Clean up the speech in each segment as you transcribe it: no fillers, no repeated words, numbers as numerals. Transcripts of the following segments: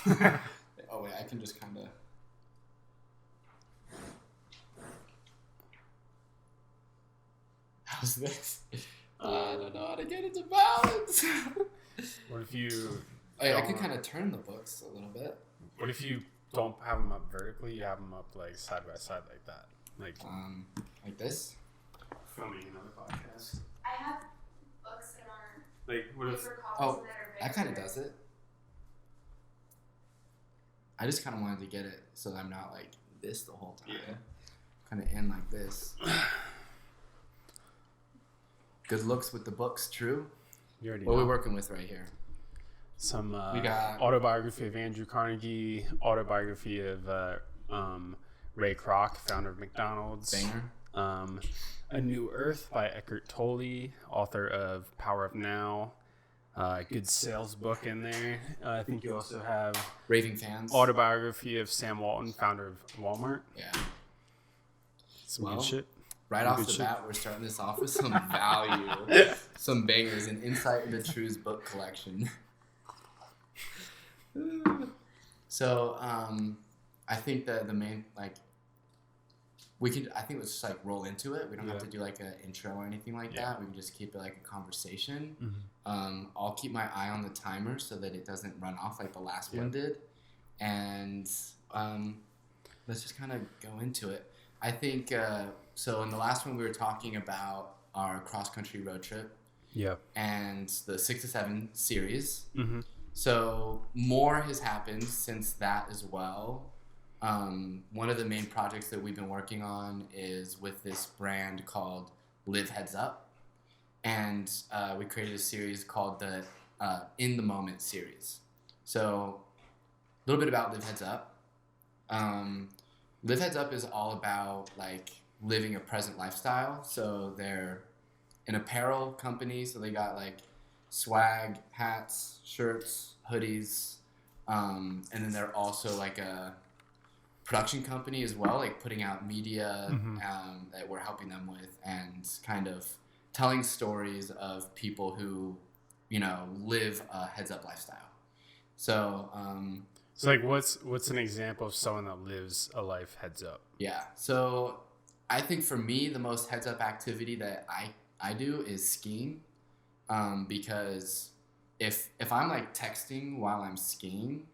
Oh wait, I can just kind of. How's this? I don't know how to get into balance. What if you? I can kind of turn the books a little bit. What if you don't have them up vertically? You have them up like side by side like that, like this. Filming another podcast. I have books that aren't Like what if? paper copies Oh, that are that kind of bigger. does it. I just kind of wanted to get it so that I'm not like this the whole time. Yeah. Kind of in like this. Good looks with the books, true. You already What are know. we working with right here? Some We got- autobiography of Andrew Carnegie, autobiography of Ray Kroc, founder of McDonald's. Banger. A New Earth by Eckhart Tolle, author of Power of Now. Good sales book in there. I think you also have Raving fans. autobiography of Sam Walton, founder of Walmart. Yeah. Some Well, good shit. Right Good off the shit. bat, we're starting this off with some value. Some bangers, an insight into True's book collection. So, I think that the main, like, I think let's just, like, roll into it. We don't have to do, like, an intro or anything like that. We can just keep it, like, a conversation. Mm-hmm. I'll keep my eye on the timer so that it doesn't run off like the last one did. And let's just kind of go into it. I think, so in the last one we were talking about our cross-country road trip Yeah. and the 6 to 7 series. Mm-hmm. So more has happened since that as well. One of the main projects that we've been working on is with this brand called Live Heads Up. And we created a series called the In the Moment series. So a little bit about Live Heads Up. Live Heads Up is all about like living a present lifestyle. So they're an apparel company. So they got like swag, hats, shirts, hoodies. And then they're also like a production company as well, like putting out media that we're helping them with and kind of telling stories of people who, you know, live a heads up lifestyle. So, So like, what's an example of someone that lives a life heads up? yeah. So I think for me, the most heads up activity that I do is skiing. Because if I'm like texting while I'm skiing,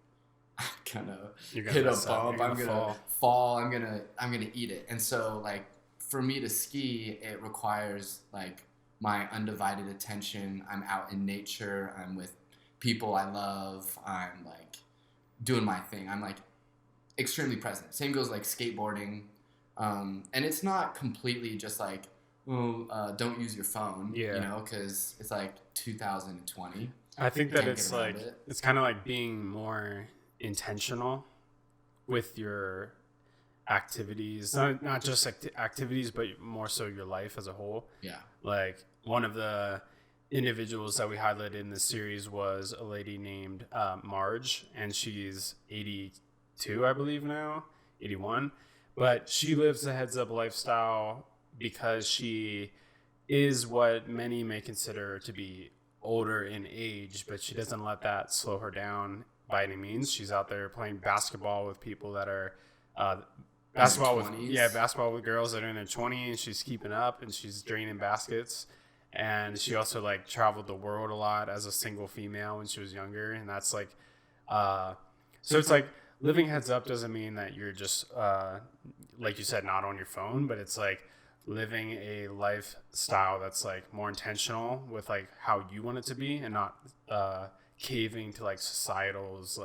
I'm gonna hit a bump. I'm gonna fall. I'm gonna eat it. And so like for me to ski, it requires like my undivided attention. I'm out in nature. I'm with people I love. I'm like doing my thing. I'm like extremely present. Same goes like skateboarding. And it's not completely just like, don't use your phone, you know, because it's like 2020. I think that Can't it's get around like it. it's kind of like being more intentional with your activities, not just activities, but more so your life as a whole. Yeah. Like one of the individuals that we highlighted in this series was a lady named Marge, and she's 82, I believe now, 81. But she lives a heads up lifestyle because she is what many may consider to be older in age, but she doesn't let that slow her down by any means. She's out there playing basketball with people that are basketball with girls that are in their 20s, and she's keeping up and she's draining baskets. And she also like traveled the world a lot as a single female when she was younger, and that's like so it's like living heads up doesn't mean that you're just like you said, not on your phone, but it's like living a lifestyle that's like more intentional with like how you want it to be, and not caving to like society's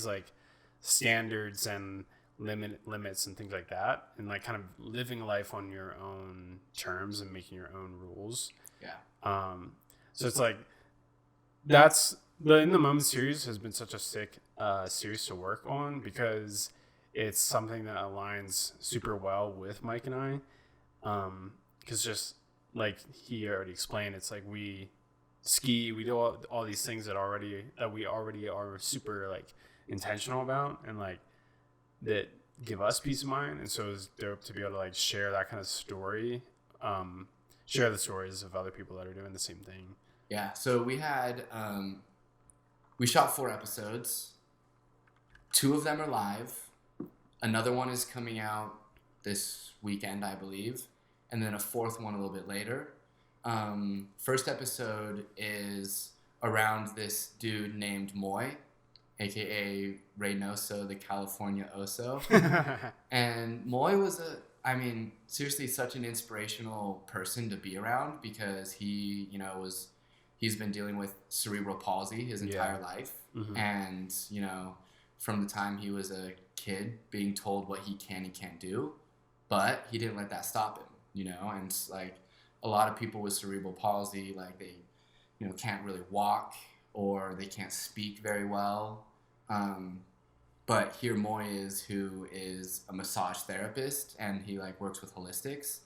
like standards and limits and things like that, and like kind of living life on your own terms and making your own rules. So it's like that's the In the Moment series has been such a sick series to work on because it's something that aligns super well with Mike and I. Because just like he already explained, it's like we ski, we do all these things that we already are super like intentional about, and like that give us peace of mind. And so it's dope to be able to like share that kind of story, share the stories of other people that are doing the same thing. Yeah. So we had we shot 4 episodes. 2 of them are live. Another one is coming out this weekend, I believe, and then a 4th one a little bit later. First episode is around this dude named Moy, aka Reynoso, the California Oso. And Moy was seriously such an inspirational person to be around, because he, he's been dealing with cerebral palsy his entire life. Mm-hmm. And, from the time he was a kid, being told what he can and can't do, but he didn't let that stop him, and like a lot of people with cerebral palsy, like they, can't really walk, or they can't speak very well. But here Moy is, who is a massage therapist, and he like works with holistics.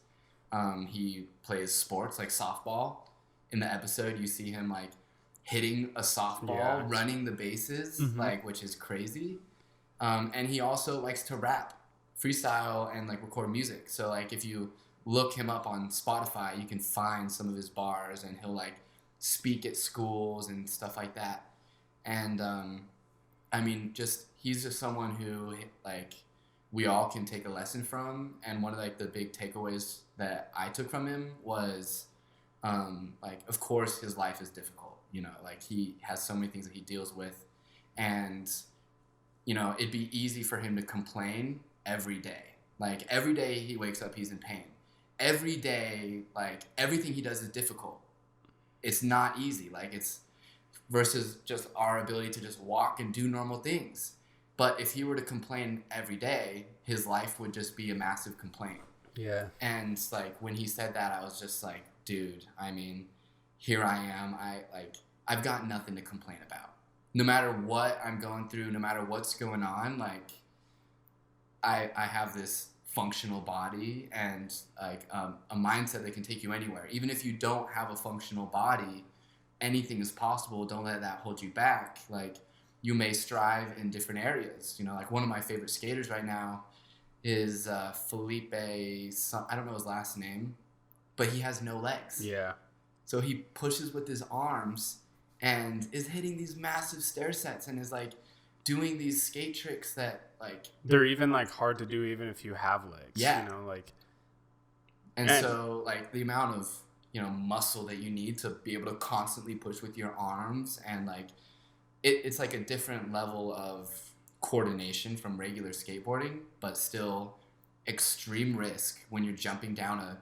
He plays sports like softball. In the episode, you see him like hitting a softball, running the bases, like, which is crazy. And he also likes to rap, freestyle, and like record music. So like if you look him up on Spotify, you can find some of his bars, and he'll like speak at schools and stuff like that. And he's just someone who like we all can take a lesson from. And one of like the big takeaways that I took from him was of course his life is difficult. Like he has so many things that he deals with, and it'd be easy for him to complain every day. Like every day he wakes up, he's in pain. Every day, like everything he does is difficult. It's not easy. Like it's versus just our ability to just walk and do normal things. But if he were to complain every day, his life would just be a massive complaint. Yeah. And like when he said that, I was just like, dude, here I am. I've got nothing to complain about. No matter what I'm going through, no matter what's going on, like I have this functional body and like a mindset that can take you anywhere. Even if you don't have a functional body, anything is possible. Don't let that hold you back. Like you may strive in different areas. Like one of my favorite skaters right now is Felipe. I don't know his last name, but he has no legs. Yeah. So he pushes with his arms and is hitting these massive stair sets and is like doing these skate tricks that like they're even like hard to do even if you have legs. Yeah. And so like the amount of muscle that you need to be able to constantly push with your arms, and like it's like a different level of coordination from regular skateboarding, but still extreme risk when you're jumping down a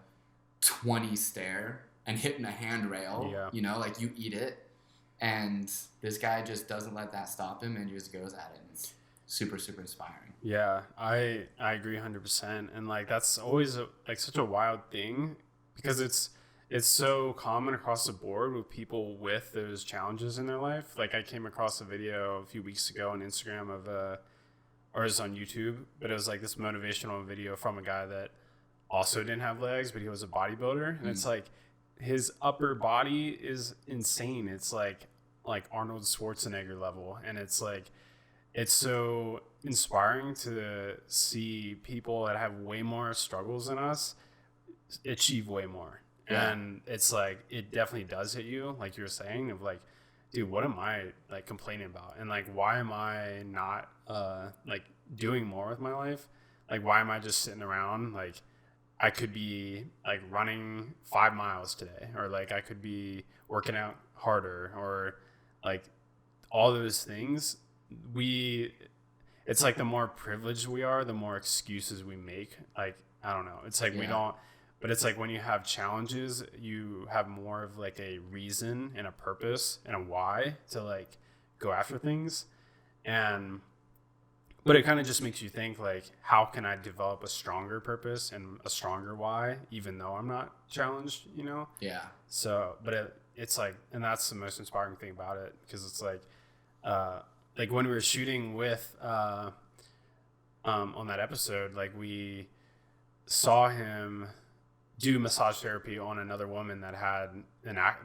20 stair and hitting a handrail. Like you eat it. And this guy just doesn't let that stop him and just goes at it. It's super, super inspiring. Yeah, I agree 100%. And like that's always such a wild thing, because it's so common across the board with people with those challenges in their life. Like I came across a video a few weeks ago on Instagram or it was on YouTube, but it was like this motivational video from a guy that also didn't have legs, but he was a bodybuilder. And it's like his upper body is insane. It's like Arnold Schwarzenegger level. And it's like, it's so inspiring to see people that have way more struggles than us achieve way more. Yeah. And it's like, it definitely does hit you, like you were saying, of like, dude, what am I like complaining about? And like, why am I not like doing more with my life? Like, why am I just sitting around? Like, I could be like running 5 miles today, or like I could be working out harder, or like all those things. It's like the more privileged we are, the more excuses we make. Like, I don't know. It's like we don't, but it's like when you have challenges, you have more of like a reason and a purpose and a why to like go after things. But it kind of just makes you think like, how can I develop a stronger purpose and a stronger why, even though I'm not challenged, Yeah. So, but it's like, and that's the most inspiring thing about it, because it's like when we were shooting with, on that episode, like we saw him do massage therapy on another woman that had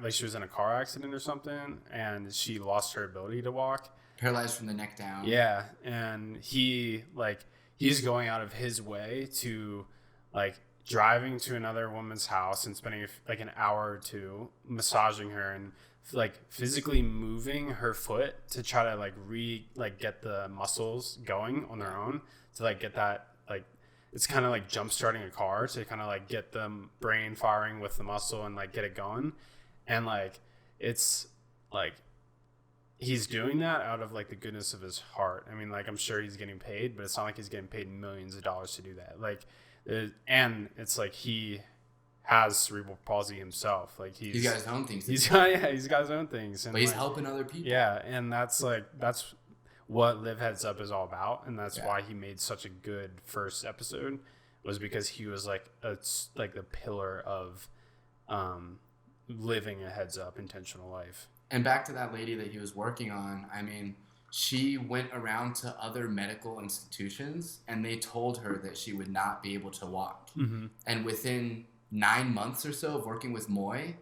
like she was in a car accident or something, and she lost her ability to walk. Paralyzed from the neck down. Yeah, and he's going out of his way to like driving to another woman's house and spending like an hour or two massaging her and like physically moving her foot to try to like get the muscles going on their own to like get that, like it's kind of like jump starting a car to kind of like get the brain firing with the muscle and like get it going. And like it's like he's doing that out of like the goodness of his heart. I mean, like I'm sure he's getting paid, but it's not like he's getting paid millions of dollars to do that. Like and it's like he has cerebral palsy himself. Like he's got his own things. He's got his own things. And but he's like, helping other people. Yeah, and that's what Live Heads Up is all about, and that's why he made such a good first episode, was because he was like the pillar of living a heads up intentional life. And back to that lady that he was working on, I mean, she went around to other medical institutions and they told her that she would not be able to walk. Mm-hmm. And within 9 months or so of working with Moy,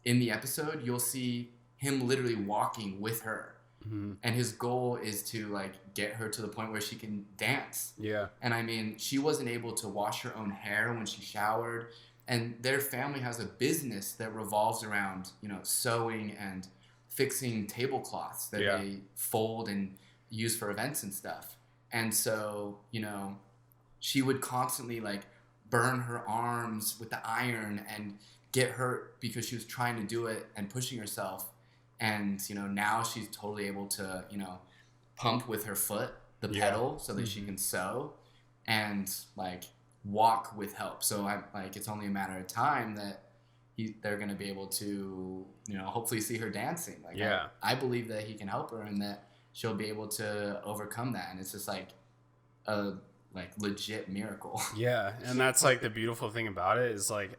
in the episode, you'll see him literally walking with her. Mm-hmm. And his goal is to like get her to the point where she can dance. Yeah. And I mean, she wasn't able to wash her own hair when she showered. And their family has a business that revolves around, sewing and fixing tablecloths that they fold and use for events and stuff. And so, she would constantly like burn her arms with the iron and get hurt because she was trying to do it and pushing herself. And, now she's totally able to, pump with her foot, the pedal, so that she can sew and like walk with help. So it's only a matter of time that they're going to be able to, hopefully see her dancing. Like, I believe that he can help her and that she'll be able to overcome that. And it's just like a legit miracle. Yeah. And that's like the beautiful thing about it is like,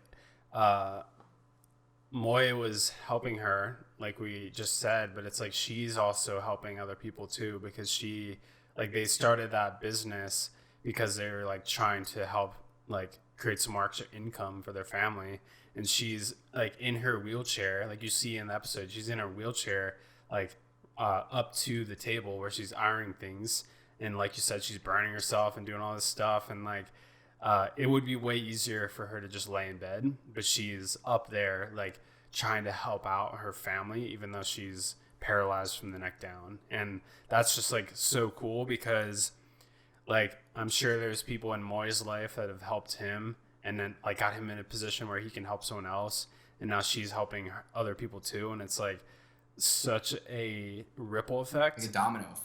Moy was helping her, like we just said, but it's like she's also helping other people too, because they started that business because they were like trying to help like create some extra income for their family. And she's like in her wheelchair, like you see in the episode, she's in her wheelchair, like up to the table where she's ironing things. And like you said, she's burning herself and doing all this stuff. And like, it would be way easier for her to just lay in bed, but she's up there like trying to help out her family, even though she's paralyzed from the neck down. And that's just like so cool because like, I'm sure there's people in Moy's life that have helped him and then like got him in a position where he can help someone else. And now she's helping other people too. And it's like such a ripple effect, like a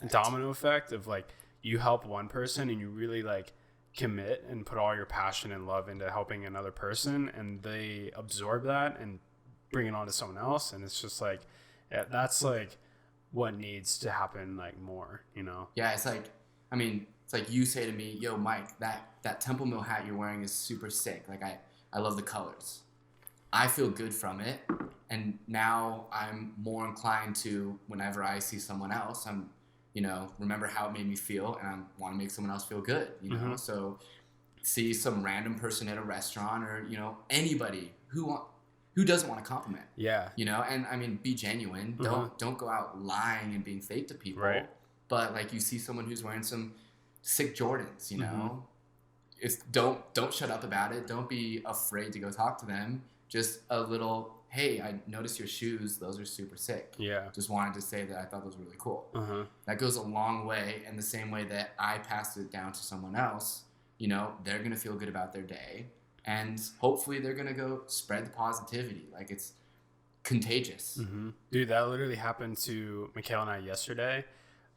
domino effect of like, you help one person and you really like commit and put all your passion and love into helping another person, and they absorb that and bring it on to someone else. And it's just like, that's like what needs to happen like more, Yeah. It's like, I mean, it's like you say to me, yo, Mike, that Temple Mill hat you're wearing is super sick. Like I love the colors. I feel good from it. And now I'm more inclined to, whenever I see someone else, I'm, remember how it made me feel, and I want to make someone else feel good, Mm-hmm. So see some random person at a restaurant or, anybody who doesn't want a compliment. Yeah. And I mean, be genuine. Mm-hmm. Don't go out lying and being fake to people. Right. But like you see someone who's wearing some sick Jordans, Mm-hmm. It's don't shut up about it. Don't be afraid to go talk to them. Just a little, hey, I noticed your shoes. Those are super sick. Yeah. Just wanted to say that I thought those were really cool. Uh-huh. That goes a long way. And the same way that I passed it down to someone else, they're going to feel good about their day. And hopefully they're going to go spread the positivity. Like, it's contagious. Mm-hmm. Dude, that literally happened to Mikhail and I yesterday.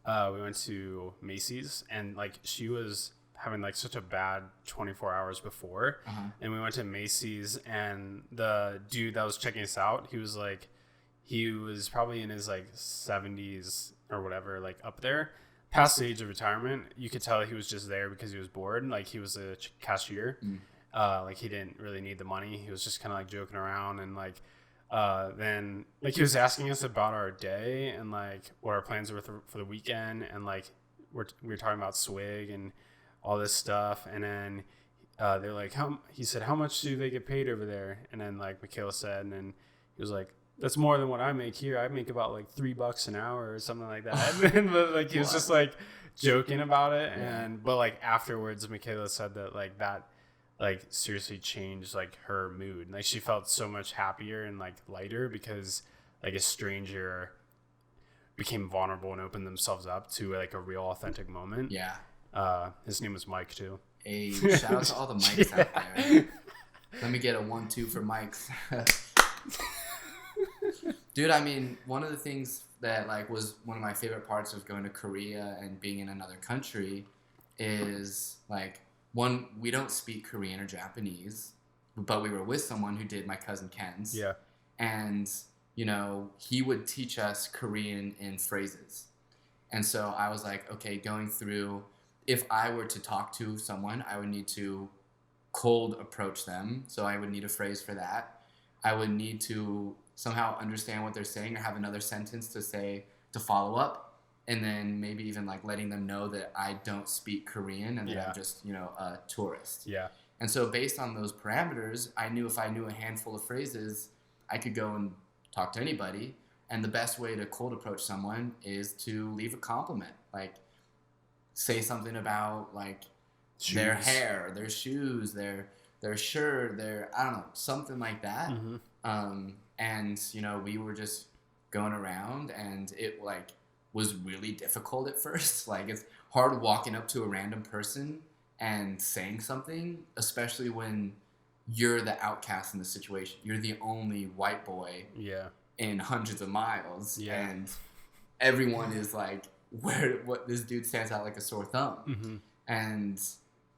We went to Macy's, and like she was having like such a bad 24 hours before. Uh-huh. And we went to Macy's, and the dude that was checking us out, he was probably in his like 70s or whatever, like up there, past the age of retirement. You could tell he was just there because he was bored. Like he was a cashier. Like he didn't really need the money. He was just kind of like joking around, and like then like he was asking us about our day and like what our plans were for the weekend, and like we were talking about swig and all this stuff. And then they're like, he said, how much do they get paid over there? And then like Michaela said, and then he was like, that's more than what I make here. I make about like $3 an hour or something like that. And then, but like he was just like joking about it. And but like afterwards, Michaela said that like that like seriously changed like her mood. Like she felt so much happier and like lighter because like a stranger became vulnerable and opened themselves up to like a real authentic moment. Yeah. His name was Mike too. A shout out to all the mics out there. Let me get a 1-2 for mics. Dude, I mean, one of the things that like was one of my favorite parts of going to Korea and being in another country is like, one, we don't speak Korean or Japanese, but we were with someone who did, my cousin Ken's. Yeah. And, you know, he would teach us Korean in phrases. And so I was like, okay, going through, if I were to talk to someone, I would need to cold approach them. So I would need a phrase for that. I would need to somehow understand what they're saying or have another sentence to say to follow up. And then maybe even like letting them know that I don't speak Korean and that I'm just, you know, a tourist. Yeah. And so based on those parameters, I knew if I knew a handful of phrases, I could go and talk to anybody. And the best way to cold approach someone is to leave a compliment. Like, say something about like their hair, their shoes, their shirt, I don't know, something like that. Mm-hmm. And you know, we were just going around, and it like was really difficult at first. Like, it's hard walking up to a random person and saying something, especially when you're the outcast in the situation. You're the only white boy in hundreds of miles, and everyone is like, what this dude stands out like a sore thumb. Mm-hmm.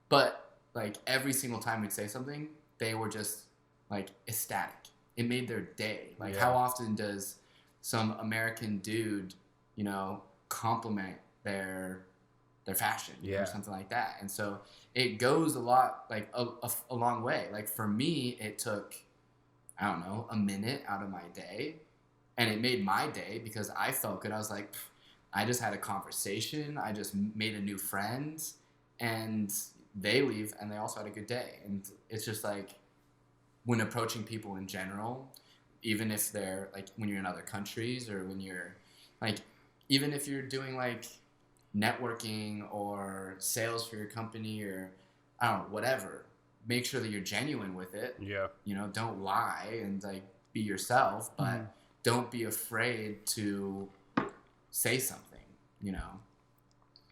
But like every single time we'd say something, they were just like ecstatic. It made their day. Like, how often does some American dude, you know, compliment their fashion or something like that? And so it goes a lot, like a long way. Like for me, it took, I don't know, a minute out of my day, and it made my day because I felt good. I was like, I just had a conversation. I just made a new friend, and they leave and they also had a good day. And it's just like, when approaching people in general, even if they're like, when you're in other countries, or when you're like, even if you're doing like networking or sales for your company, or I don't know, whatever, make sure that you're genuine with it. Yeah. You know, don't lie and like be yourself, but don't be afraid to say something, you know?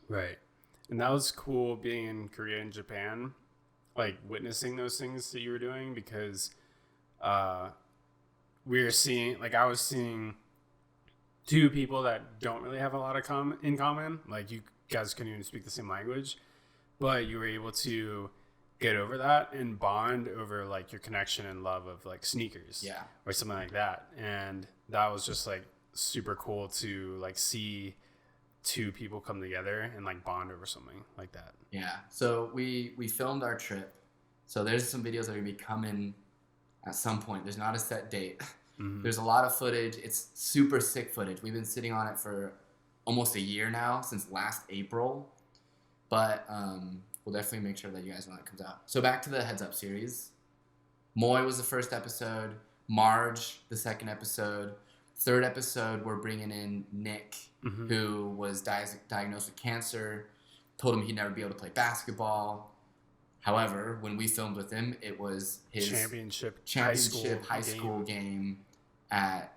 Right. And that was cool being in Korea and Japan, like witnessing those things that you were doing, because we were seeing, like I was seeing two people that don't really have a lot of in common. Like, you guys couldn't even speak the same language, but you were able to get over that and bond over like your connection and love of like sneakers, or something like that. And that was just like super cool to like see two people come together and like bond over something like that. Yeah. So we filmed our trip. So there's some videos that are gonna be coming at some point. There's not a set date. Mm-hmm. There's a lot of footage. It's super sick footage. We've been sitting on it for almost a year now, since last April. But we'll definitely make sure that you guys know when it comes out. So back to the Heads Up series. Moy was the first episode. Marge, the second episode. Third episode, we're bringing in Nick, who was diagnosed with cancer. Told him he'd never be able to play basketball. However, when we filmed with him, it was his championship high school game at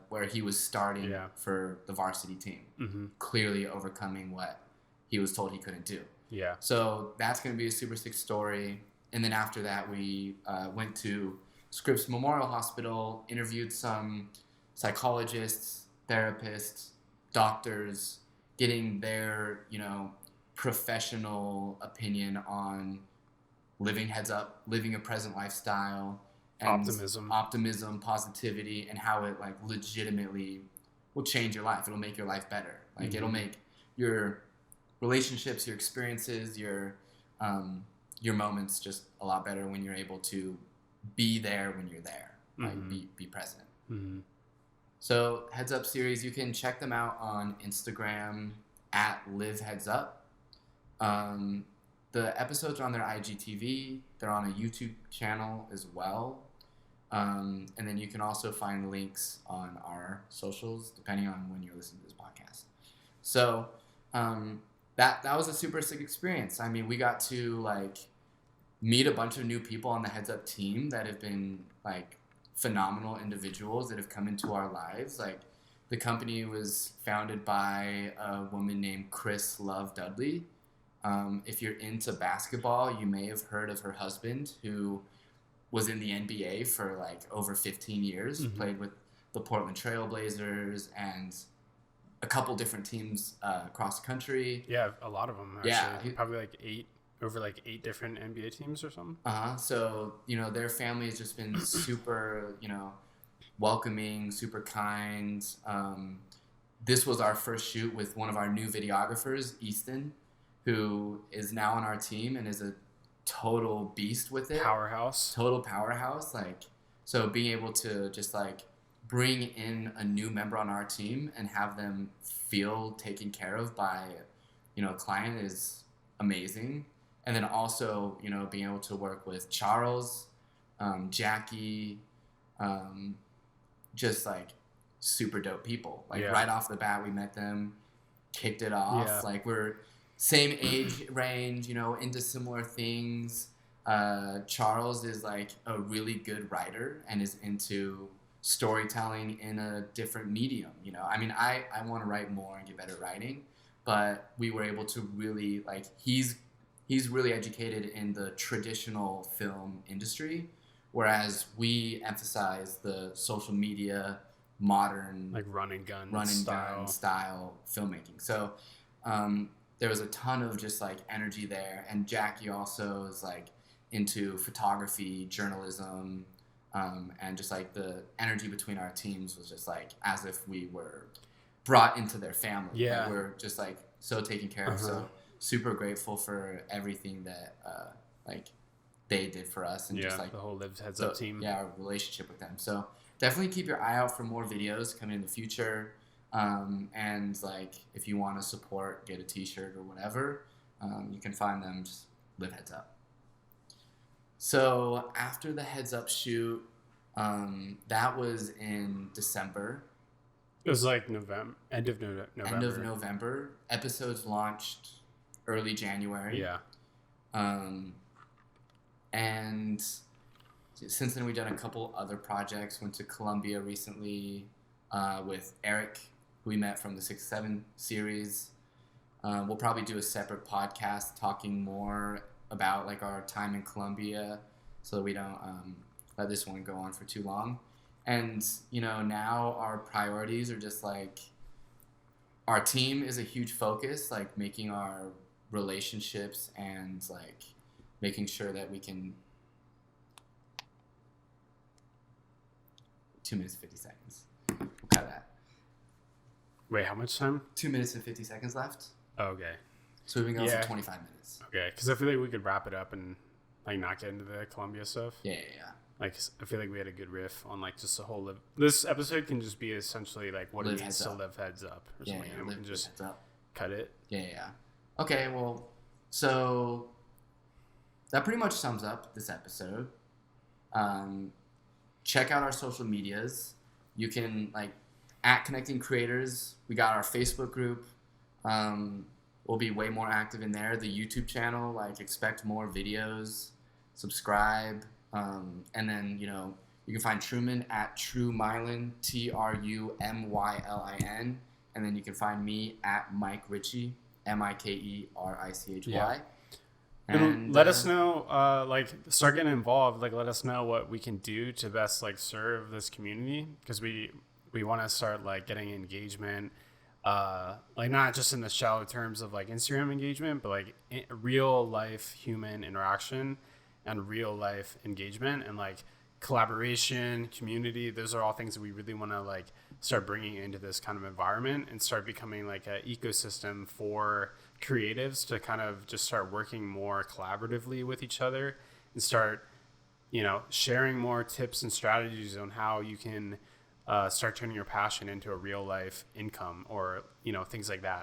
where he was starting for the varsity team. Clearly overcoming what he was told he couldn't do. Yeah. So that's going to be a super sick story. And then after that, we went to Scripps Memorial Hospital, interviewed some psychologists, therapists, doctors, getting their, you know, professional opinion on living heads up, living a present lifestyle, and optimism, positivity, and how it like legitimately will change your life. It'll make your life better. Like it'll make your relationships, your experiences, your moments just a lot better when you're able to be there when you're there. Like be present. So Heads Up series, you can check them out on Instagram at Live Heads Up. The episodes are on their IGTV. They're on a YouTube channel as well. And then you can also find links on our socials, depending on when you're listening to this podcast. So that was a super sick experience. I mean, we got to like meet a bunch of new people on the Heads Up team that have been like phenomenal individuals that have come into our lives. Like the company was founded by a woman named Chris Love Dudley. If you're into basketball, you may have heard of her husband, who was in the NBA for like over 15 years, played with the Portland Trail Blazers and a couple different teams across the country. Yeah, a lot of them actually. Yeah. Probably like eight different NBA teams or something. So, their family has just been super, welcoming, super kind. This was our first shoot with one of our new videographers, Easton, who is now on our team and is a total beast with it. Total powerhouse. Like, so being able to just like bring in a new member on our team and have them feel taken care of by, a client is amazing. And then also, being able to work with Charles, Jackie, just like super dope people. Like right off the bat, we met them, kicked it off. Yeah. Like we're same age range, into similar things. Charles is like a really good writer and is into storytelling in a different medium. I mean, I want to write more and get better at writing, but we were able to really like, he's really educated in the traditional film industry, whereas we emphasize the social media, modern, like run and gun style filmmaking. So there was a ton of just like energy there, and Jackie also is like into photography, journalism, and just like the energy between our teams was just like as if we were brought into their family. Yeah, like, we're just like so taken care of. So super grateful for everything that like they did for us, and just like the whole Live Heads Up team. Yeah, our relationship with them. So definitely keep your eye out for more videos coming in the future. And like if you want to support, get a t-shirt or whatever, you can find them, just Live Heads Up. So after the Heads Up shoot, that was in December. It was like end of November. End of November. Episodes launched early January. Yeah. And since then we've done a couple other projects. Went to Colombia recently with Eric, who we met from the 6-7 series. We'll probably do a separate podcast talking more about like our time in Colombia, so that we don't let this one go on for too long. And now our priorities are just like, our team is a huge focus, like making our relationships and like making sure that we can 2 minutes and 50 seconds. We'll cut that. Wait, how much time? 2 minutes and 50 seconds left. Oh, okay. So we've been going for 25 minutes. Okay, because I feel like we could wrap it up and like not get into the Columbia stuff. Yeah. Like, I feel like we had a good riff on like just the whole this episode can just be essentially like what it means to live heads up or something. And we can just cut it. Yeah. Okay, well, so that pretty much sums up this episode. Check out our social medias. You can like at Connecting Creators. We got our Facebook group. We'll be way more active in there. The YouTube channel, like expect more videos. Subscribe. And then, you can find Truman at Trumylin, TRUMYLIN. And then you can find me at Mike Ritchie, MIKERICHY. Yeah. And let us know, like, start getting involved. Like, let us know what we can do to best, like, serve this community. Because we want to start, like, getting engagement. Like, not just in the shallow terms of, like, Instagram engagement, but, like, real life human interaction and real life engagement and, like, collaboration, community. Those are all things that we really want to, like, start bringing into this kind of environment and start becoming, like, an ecosystem for creatives to kind of just start working more collaboratively with each other and start, sharing more tips and strategies on how you can start turning your passion into a real life income or, things like that.